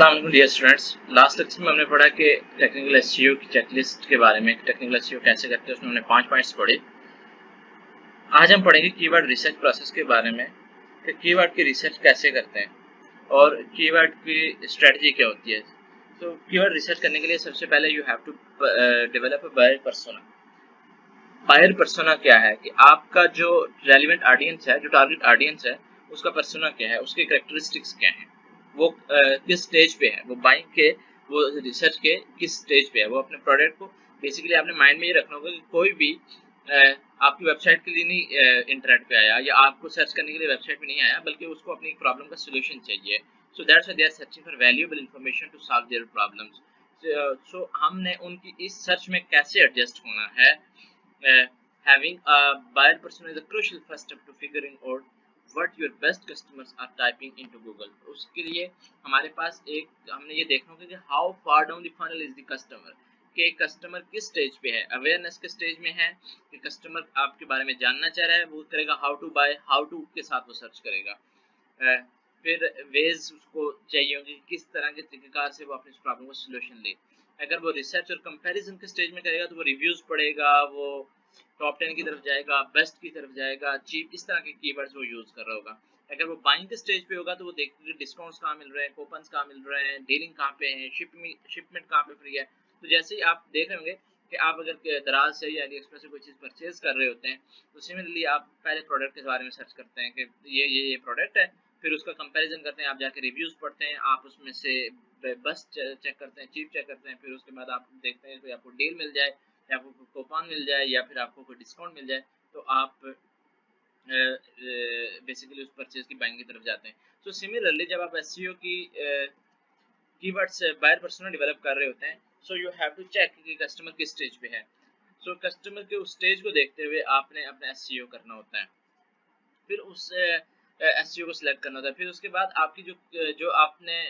अस्सलाम वालेकुम dear students. Last lecture में हमने पढ़ा कि टेक्निकल एसईओ की चेकलिस्ट के बारे में, टेक्निकल एसईओ कैसे करते हैं, उसमें हमने 5 पॉइंट्स पढ़े। आज हम पढ़ेंगे कीवर्ड रिसर्च प्रोसेस के बारे में कि कीवर्ड की रिसर्च कैसे करते हैं और कीवर्ड की स्ट्रेटजी क्या होती है। तो कीवर्ड रिसर्च करने के लिए सबसे पहले you have to develop a buyer persona. Buyer persona क्या है कि आपका जो रेलिवेंट ऑडियंस है, जो टारगेट ऑडियंस है, उसका पर्सोना क्या है, उसके कैरेक्टरिस्टिक्स क्या हैं, वो किस स्टेज पे है, वो बाइंग के, वो रिसर्च के किस स्टेज पे है। वो अपने प्रोडक्ट को बेसिकली आपने माइंड में ये रखना होगा कि कोई भी आपकी वेबसाइट के लिए नहीं इंटरनेट पे आया या आपको सर्च करने के लिए वेबसाइट पे नहीं आया, बल्कि उसको अपनी प्रॉब्लम का सोल्यूशन चाहिए। So that's why they are searching for valuable information to solve their problems. So हमने उनकी इस सर्च में कैसे एडजस्ट होना है। Having a buyer persona is a crucial first step to figuring out what your best customers are typing into Google. उसके लिए हमारे पास हमने ये देखना होगा कि how far down the funnel is the customer, कि कस्टमर किस स्टेज पे है, अवेयरनेस के स्टेज में है कि कस्टमर आपके बारे में जानना चाह रहा है, वो करेगा how to buy, how to के साथ वो सर्च करेगा। फिर वेज उसको चाहिए होंगे किस तरह के तरीकेकार से वो अपनी प्रॉब्लम को सोल्यूशन ले। अगर वो रिसर्च और कंपैरिजन के स्टेज में करेगा तो वो रिव्यूज पढ़ेगा, वो टॉप 10 की तरफ जाएगा, बेस्ट की तरफ जाएगा, चीप, इस तरह के कीवर्ड्स वो यूज कर रहा होगा। अगर वो बाइंग के स्टेज पे होगा तो वो देखेगा डिस्काउंट्स कहाँ मिल रहे हैं, कूपन्स कहाँ मिल रहे हैं, डीलिंग कहाँ पे है, शिपमेंट कहाँ पे फ्री है। तो जैसे ही आप देख रहे होंगे कि आप अगर दराज से या अली एक्सप्रेस से कोई चीज़ परचेज कर रहे होते हैं तो सिमिलरली आप पहले प्रोडक्ट के बारे में सर्च करते हैं कि ये प्रोडक्ट है, फिर उसका कंपैरिजन करते हैं, आप जाके रिव्यूज पढ़ते हैं, आप उसमें से बस चेक करते हैं, चीप चेक करते हैं, फिर उसके बाद आप देखते हैं कोई आपको डील मिल जाए या आपको कूपन मिल जाए या फिर आपको कोई डिस्काउंट मिल जाए, तो आप बेसिकली उस परचेज की बाइंग की तरफ जाते हैं। तो सिमिलरली जब आप एसईओ की कीवर्ड्स बायर पर्सोना डेवलप कर रहे होते हैं, so you have to check कि कस्टमर किस स्टेज पे है। सो कस्टमर के उस स्टेज को देखते हुए आपने अपना एसईओ करना होता है, फिर उस एसईओ को सिलेक्ट करना होता है। फिर उसके बाद आपकी जो आपने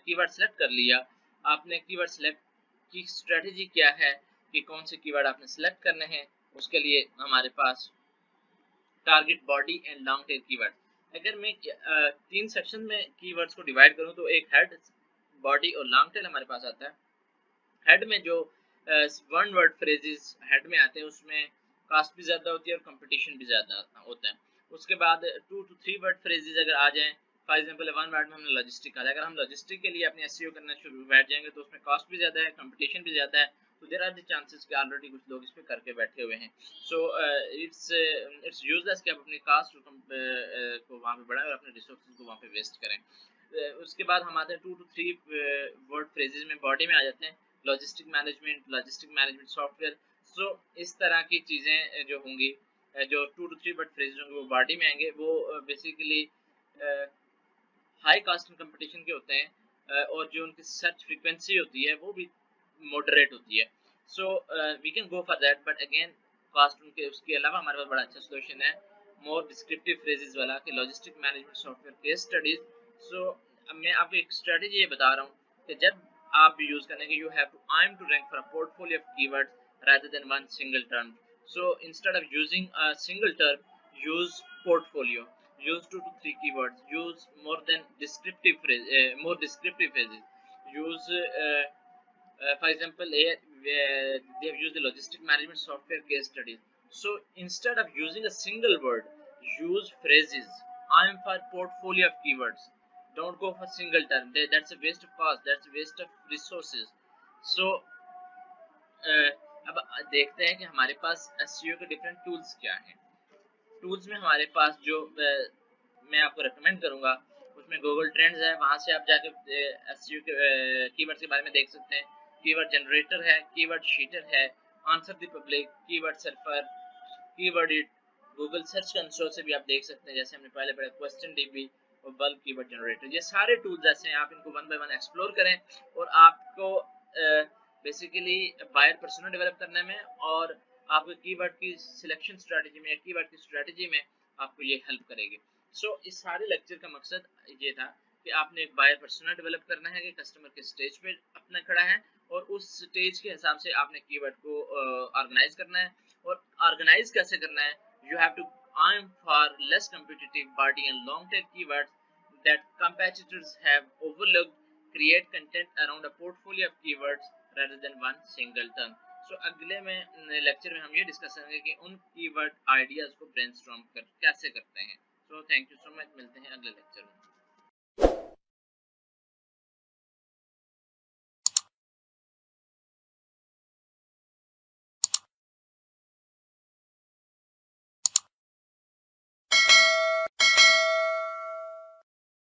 कीवर्ड सेलेक्ट कर लिया, आपने कीवर्ड सेलेक्ट की स्ट्रेटजी क्या है कि कौन से कीवर्ड आपने सेलेक्ट करने हैं। उसके लिए हमारे पास target body and long tail keyword. अगर मैं 3 सेक्शन में कीवर्ड्स को डिवाइड करूं तो एक हेड, बॉडी और लॉन्ग टेल हमारे पास आता है। हेड में जो वन वर्ड फ्रेजेस हेड में आते हैं उसमें कास्ट भी ज़्यादा होती है और कंपटीशन भी ज़्यादा होता है। उसके बाद 2 to 3 वर्ड फ्रेजेस अगर आ जाएं, फॉर एग्जांपल 1 वर्ड में हमने लॉजिस्टिक कहा, अगर हम लॉजिस्टिक के लिए अपने एसईओ करना शुरू बैठ जाएंगे तो उसमें कॉस्ट भी ज़्यादा है, कंपटीशन भी ज़्यादा है, तो देयर आर द चांसेस कि ऑलरेडी कुछ लोग इस पे करके बैठे हुए हैं। सो इट्स यूजलेस कि आप अपनी कास्ट को वहाँ पे बढ़ाएं और अपने रिसोर्सेज को वहाँ पे वेस्ट करें। उसके बाद हम आते हैं 2 to 3 वर्ड फ्रेजेस में, बॉडी में आ जाते हैं लॉजिस्टिक मैनेजमेंट सॉफ्टवेयर। सो इस तरह की चीज़ें जो होंगी, जो 2 to 3 वर्ड फ्रेजेस होंगे वो बॉडी में आएंगे, वो basically high cast and competition के होते हैं और जो उनकी सर्च फ्रीक्वेंसी होती है वो भी मॉडरेट होती है। So we can go for that, but again cost उनके उसके अलावा हमारे पास बड़ा अच्छा सोल्यूशन है मोर डिस्क्रिप्टिव फ्रेजेस वाला कि logistic management software case studies. So अब मैं आपको एक स्ट्रेटजी ये बता रहा हूँ कि जब आप यूज करने के, you have to aim to rank for a portfolio of keywords rather than one single term. So instead of using a single term, use portfolio, use 2 to 3 keywords, use more descriptive phrases, use for example here they have used the logistic management software case studies. So instead of using a single word, use phrases. I am for portfolio of keywords. Don't go for single term. That's a waste of cost, that's a waste of resources. So अब देखते हैं कि हमारे पास SEO के different tools क्या हैं। Tools में हमारे पास जो मैं आपको रेकमेंड करूंगा उसमें गूगल ट्रेंड्स है, वहां से आप जाके एसईओ के कीवर्ड्स के बारे में देख सकते हैं। कीवर्ड जनरेटर है, कीवर्ड शीटर है, answer the public, keyword surfer, keyword it, Google search console से भी आप देख सकते हैं, जैसे हमने पहले पढ़ा क्वेश्चन डीबी और बल्क कीवर्ड जनरेटर। ये सारे टूल्स ऐसे हैं, आप इनको 1 by 1 एक्सप्लोर करें और आपको बेसिकली बायर पर्सोना डेवलप करने में और आपके कीवर्ड की सिलेक्शन स्ट्रेटजी में, कीवर्ड की स्ट्रेटजी में आपको ये हेल्प करेगी। सो इस सारे लेक्चर का मकसद ये था कि आपने एक बायर पर्सोना डेवलप करना है कि कस्टमर के स्टेज पे अपना खड़ा है और उस स्टेज के हिसाब से आपने कीवर्ड को ऑर्गेनाइज करना है। और ऑर्गेनाइज कैसे करना है, you have to aim for less competitive body and long tail keywords that competitors have overlooked create content around a portfolio of keywords rather than one single term. सो अगले में lecture में हम ये डिस्कस करेंगे कि उन कीवर्ड आइडियाज को brainstorm कर कैसे करते हैं. So thank you so much, मिलते हैं अगले लेक्चर में.